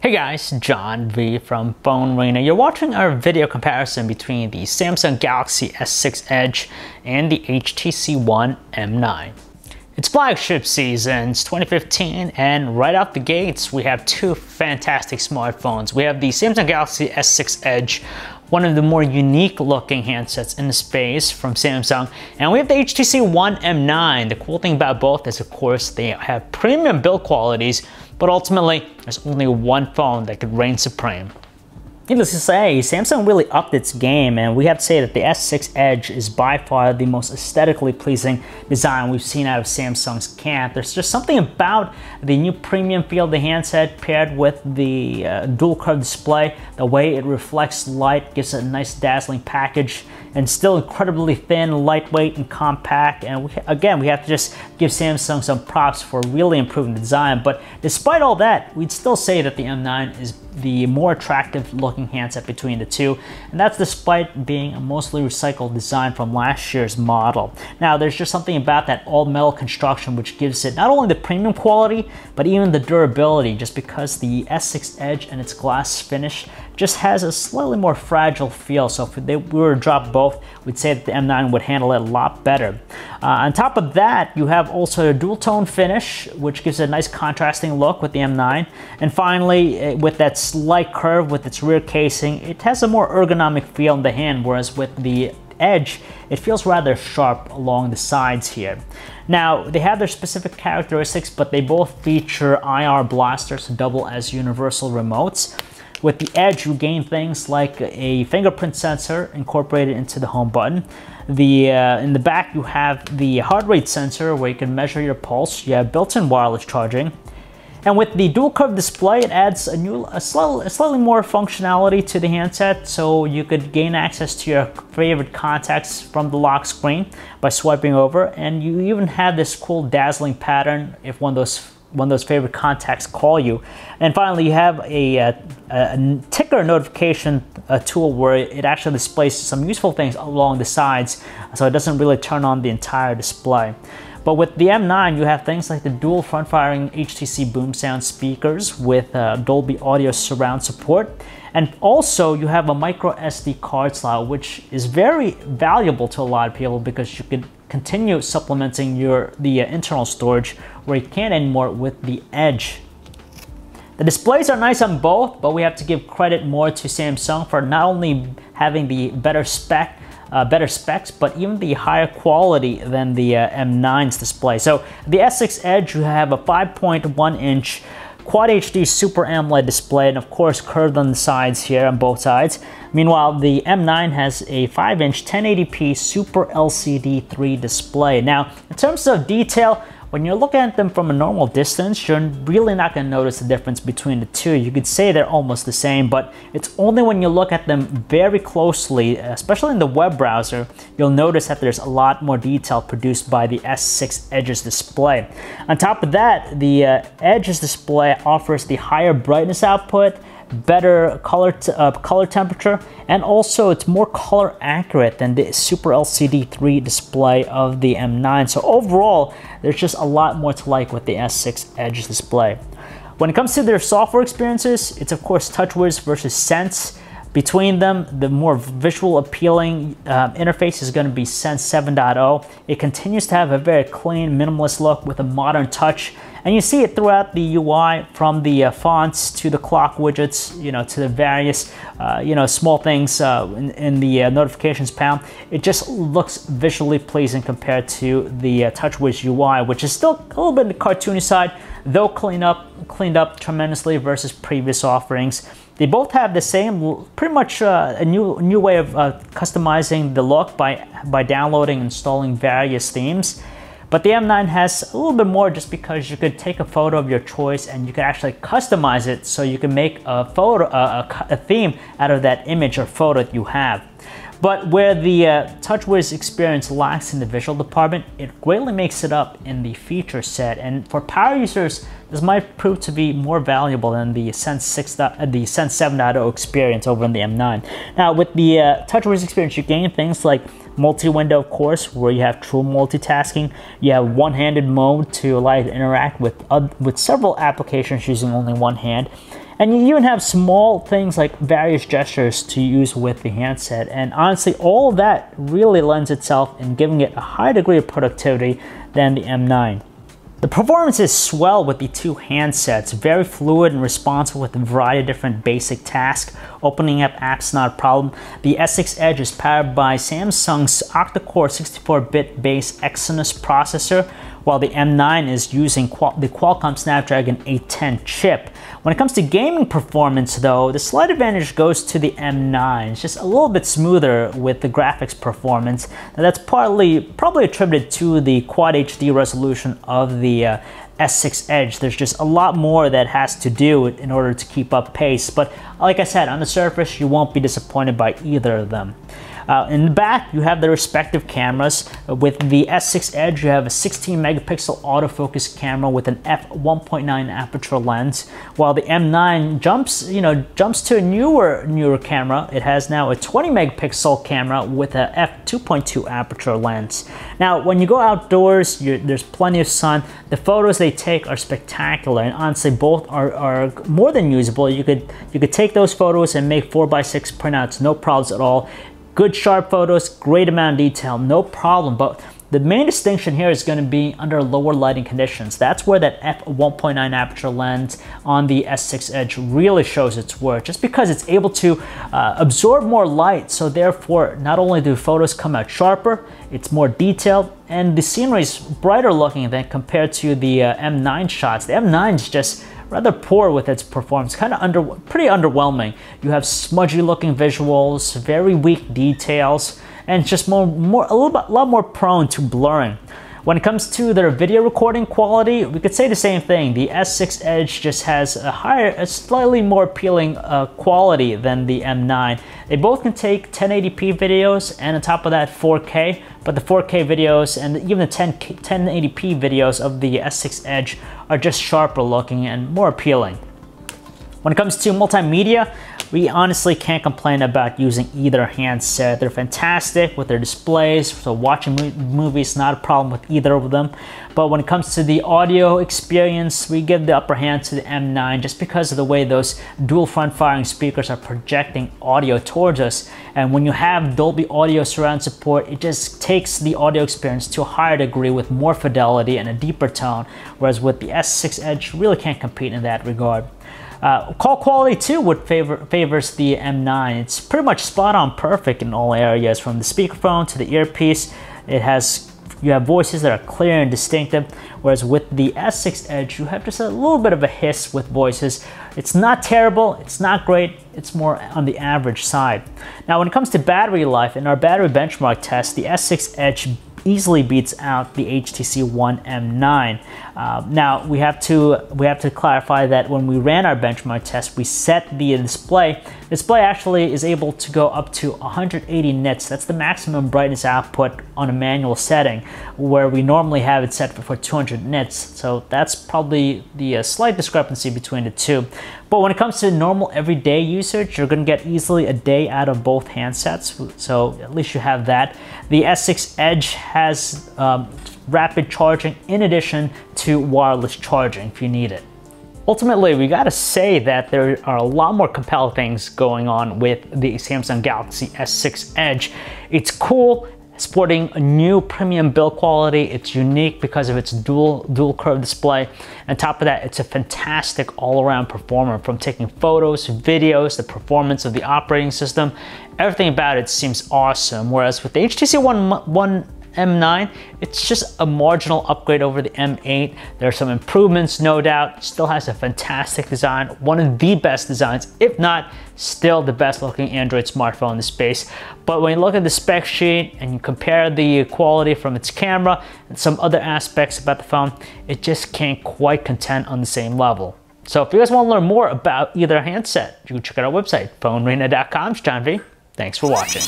Hey guys, John V from PhoneArena. You're watching our video comparison between the Samsung Galaxy S6 Edge and the HTC One M9. It's flagship seasons 2015, and right out the gates we have two fantastic smartphones. We have the Samsung Galaxy S6 Edge, one of the more unique looking handsets in the space from Samsung, and we have the HTC One M9. The cool thing about both is, of course, they have premium build qualities, but ultimately there's only one phone that could reign supreme. Needless to say, Samsung really upped its game, and we have to say that the S6 Edge is by far the most aesthetically pleasing design we've seen out of Samsung's camp. There's just something about the new premium feel of the handset paired with the dual curve display. The way it reflects light gives it a nice dazzling package, and still incredibly thin, lightweight, and compact. And we have to just give Samsung some props for really improving the design. But despite all that, we'd still say that the M9 is the more attractive looking handset between the two, and that's despite being a mostly recycled design from last year's model. Now, there's just something about that all metal construction which gives it not only the premium quality, but even the durability, just because the S6 Edge and its glass finish just has a slightly more fragile feel. So if we were to drop both, we'd say that the M9 would handle it a lot better. On top of that, you have also a dual tone finish, which gives it a nice contrasting look with the M9. And finally, with that slight curve with its rear casing, it has a more ergonomic feel in the hand, whereas with the Edge, it feels rather sharp along the sides here. Now, they have their specific characteristics, but they both feature IR blasters to double as universal remotes. With the Edge, you gain things like a fingerprint sensor incorporated into the home button. In the back, you have the heart rate sensor where you can measure your pulse. You have built-in wireless charging. And with the dual curve display, it adds a slightly more functionality to the handset, so you could gain access to your favorite contacts from the lock screen by swiping over. And you even have this cool dazzling pattern if one of those favorite contacts call you. And finally, you have a ticker notification tool where it actually displays some useful things along the sides, so it doesn't really turn on the entire display. But with the M9, you have things like the dual front-firing HTC boom sound speakers with Dolby Audio surround support. And also, you have a micro SD card slot, which is very valuable to a lot of people because you could continue supplementing the internal storage where you can't anymore with the Edge. The displays are nice on both, but we have to give credit more to Samsung for not only having the better specs, but even the higher quality than the M9's display. So the S6 Edge, you have a 5.1-inch Quad HD Super AMOLED display, and of course curved on the sides here on both sides. Meanwhile, the M9 has a 5-inch 1080p Super LCD 3 display. Now, in terms of detail, when you're looking at them from a normal distance, you're really not going to notice the difference between the two. You could say they're almost the same, but it's only when you look at them very closely, especially in the web browser, you'll notice that there's a lot more detail produced by the S6 Edge's display. On top of that, the Edge's display offers the higher brightness output, better color temperature, and also it's more color accurate than the Super LCD 3 display of the M9. So overall, there's just a lot more to like with the S6 Edge display. When it comes to their software experiences, it's of course TouchWiz versus Sense. Between them, the more visual appealing interface is going to be Sense 7.0. It continues to have a very clean, minimalist look with a modern touch, and you see it throughout the UI, from the fonts to the clock widgets, to the various small things in the notifications panel. It just looks visually pleasing compared to the TouchWiz UI, which is still a little bit on the cartoony side, though cleaned up tremendously versus previous offerings. They both have the same, pretty much a new way of customizing the look by downloading and installing various themes. But the M9 has a little bit more, just because you could take a photo of your choice and you can actually customize it so you can make a theme out of that image or photo that you have. But where the TouchWiz experience lacks in the visual department, it greatly makes it up in the feature set. And for power users, this might prove to be more valuable than the Sense 7.0 experience over in the M9. Now, with the TouchWiz experience, you gain things like multi-window, of course, where you have true multitasking. You have one-handed mode to allow you to interact with several applications using only one hand. And you even have small things like various gestures to use with the handset. And honestly, all of that really lends itself in giving it a higher degree of productivity than the M9. The performance is swell with the two handsets, very fluid and responsive with a variety of different basic tasks. Opening up apps not a problem. The S6 Edge is powered by Samsung's octa-core 64-bit base Exynos processor, while the M9 is using the Qualcomm Snapdragon 810 chip. When it comes to gaming performance though, the slight advantage goes to the M9. It's just a little bit smoother with the graphics performance. Now that's probably attributed to the Quad HD resolution of the S6 Edge. There's just a lot more that has to do in order to keep up pace. But like I said, on the surface, you won't be disappointed by either of them. In the back, you have the respective cameras. With the S6 Edge, you have a 16 megapixel autofocus camera with an f1.9 aperture lens, while the M9 jumps to a newer camera. It has now a 20 megapixel camera with a f2.2 aperture lens. Now, when you go outdoors, there's plenty of sun. The photos they take are spectacular, and honestly, both are more than usable. You could take those photos and make 4x6 printouts, no problems at all. Good sharp photos, great amount of detail, no problem. But the main distinction here is going to be under lower lighting conditions. That's where that f1.9 aperture lens on the S6 Edge really shows its worth, just because it's able to absorb more light. So therefore, not only do photos come out sharper, it's more detailed, and the scenery is brighter looking than compared to the M9 shots. The M9 is just rather poor with its performance, pretty underwhelming. You have smudgy looking visuals, very weak details, and just a lot more prone to blurring. When it comes to their video recording quality, we could say the same thing. The S6 Edge just has a slightly more appealing quality than the M9. They both can take 1080p videos, and on top of that 4K, but the 4K videos and even the 1080p videos of the S6 Edge are just sharper looking and more appealing. When it comes to multimedia, we honestly can't complain about using either handset. They're fantastic with their displays, so watching movies not a problem with either of them. But when it comes to the audio experience, we give the upper hand to the M9 just because of the way those dual front-firing speakers are projecting audio towards us. And when you have Dolby Audio surround support, it just takes the audio experience to a higher degree with more fidelity and a deeper tone, whereas with the S6 Edge, really can't compete in that regard. Call quality too favors the M9. It's pretty much spot on perfect in all areas, from the speakerphone to the earpiece. You have voices that are clear and distinctive, whereas with the S6 Edge, you have just a little bit of a hiss with voices. It's not terrible, it's not great, it's more on the average side. Now, when it comes to battery life, in our battery benchmark test, the S6 Edge easily beats out the HTC One M9. Now we have to clarify that when we ran our benchmark test, we set the display. The display actually is able to go up to 180 nits. That's the maximum brightness output on a manual setting, where we normally have it set for 200 nits. So that's probably the slight discrepancy between the two. But when it comes to normal everyday usage, you're going to get easily a day out of both handsets. So at least you have that. The S6 Edge has rapid charging in addition to wireless charging if you need it. Ultimately, we gotta say that there are a lot more compelling things going on with the Samsung Galaxy S6 Edge. It's cool, sporting a new premium build quality. It's unique because of its dual curve display. On top of that, it's a fantastic all-around performer, from taking photos, videos, the performance of the operating system. Everything about it seems awesome. Whereas with the HTC One M9, it's just a marginal upgrade over the M8. There are some improvements, no doubt. It still has a fantastic design, one of the best designs, if not still the best looking Android smartphone in the space. But when you look at the spec sheet and you compare the quality from its camera and some other aspects about the phone, it just can't quite contend on the same level. So if you guys want to learn more about either handset, you can check out our website, PhoneArena.com. It's John V. Thanks for watching.